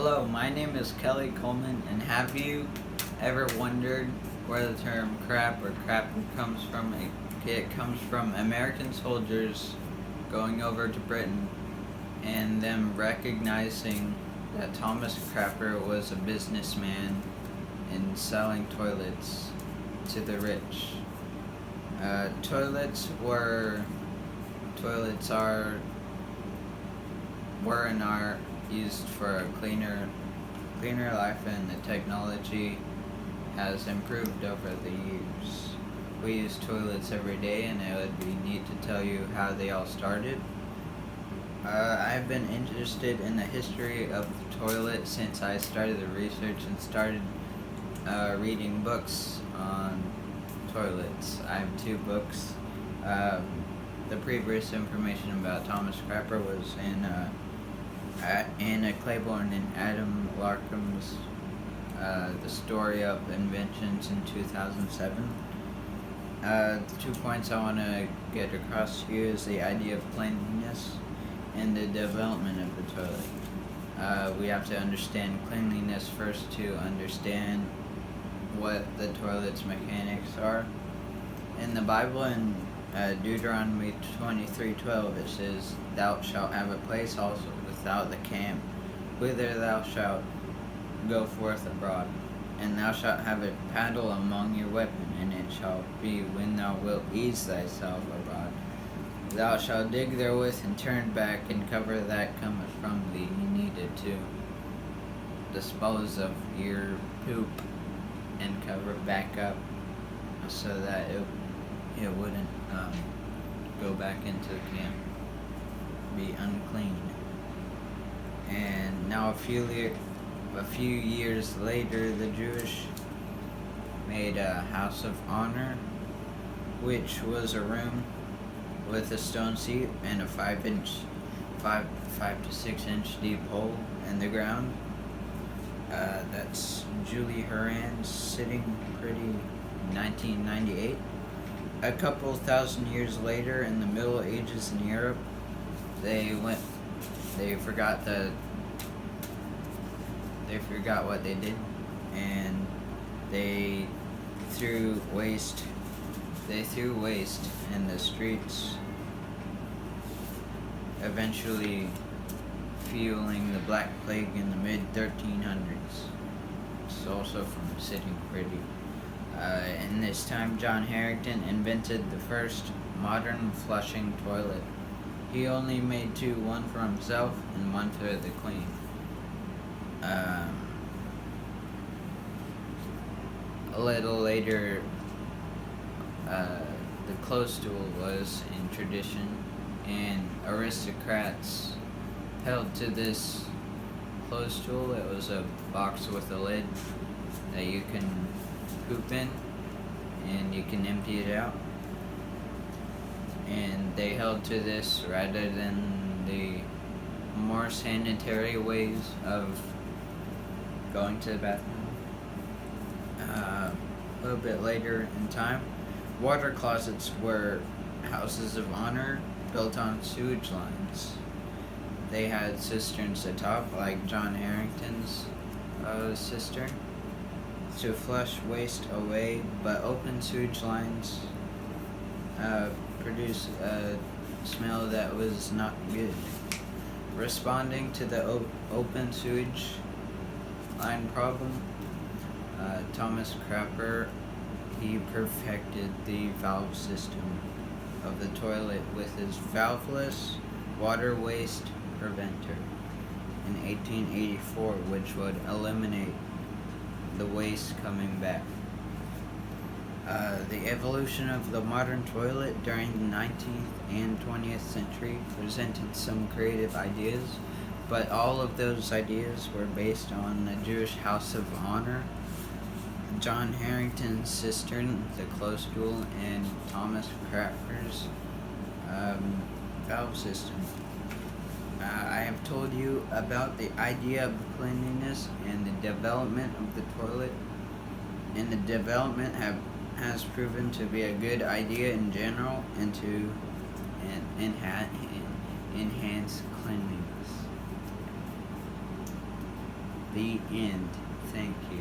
Hello, my name is Kelly Coleman, and have you ever wondered where the term crap or crapper comes from? It comes from American soldiers going over to Britain and them recognizing that Thomas Crapper was a businessman in selling toilets to the rich. Toilets are were and are used for a cleaner life, and the technology has improved over the years. We use toilets every day, and it would be neat to tell you how they all started. I've been interested in the history of the toilet since I started the research and started reading books on toilets. I have two books. The previous information about Thomas Crapper was in Anna Claiborne and Adam Larkham's The Story of Inventions in 2007. The 2 points I want to get across to you is the idea of cleanliness and the development of the toilet. We have to understand cleanliness first to understand what the toilet's mechanics are. In the Bible, in Deuteronomy 23:12, it says, "Thou shalt have a place also without the camp, whither thou shalt go forth abroad. And thou shalt have a paddle among your weapon, and it shall be when thou wilt ease thyself abroad. Thou shalt dig therewith and turn back, and cover that cometh from thee." You needed to dispose of your poop and cover it back up so that it wouldn't go back into the camp, be unclean. And now a few years later, the Jewish made a house of honor, which was a room with a stone seat and a 5 to 6 inch deep hole in the ground. That's Julie Horan's Sitting Pretty, 1998. A couple thousand years later, in the Middle Ages in Europe, they forgot what they did, and they threw waste in the streets, eventually fueling the Black Plague in the mid-1300s. It's also from Sitting Pretty. In this time, John Harrington invented the first modern flushing toilet. He only made two, one for himself and one for the Queen. A little later, the clothes stool was in tradition, and aristocrats held to this clothes stool. It was a box with a lid that you can poop in, and you can empty it out. And they held to this rather than the more sanitary ways of going to the bathroom. A little bit later in time, water closets were houses of honor built on sewage lines. They had cisterns atop, like John Harrington's cistern, to flush waste away, but open sewage lines produced a smell that was not good. Responding to the open sewage line problem, Thomas Crapper, he perfected the valve system of the toilet with his valveless water waste preventer in 1884, which would eliminate the waste coming back. The evolution of the modern toilet during the 19th and 20th century presented some creative ideas, but all of those ideas were based on the Jewish House of Honor, John Harrington's cistern, the clothes stool, and Thomas Crapper's valve system. I have told you about the idea of cleanliness and the development of the toilet, and the development has proven to be a good idea in general and to enhance cleanliness. The end. Thank you.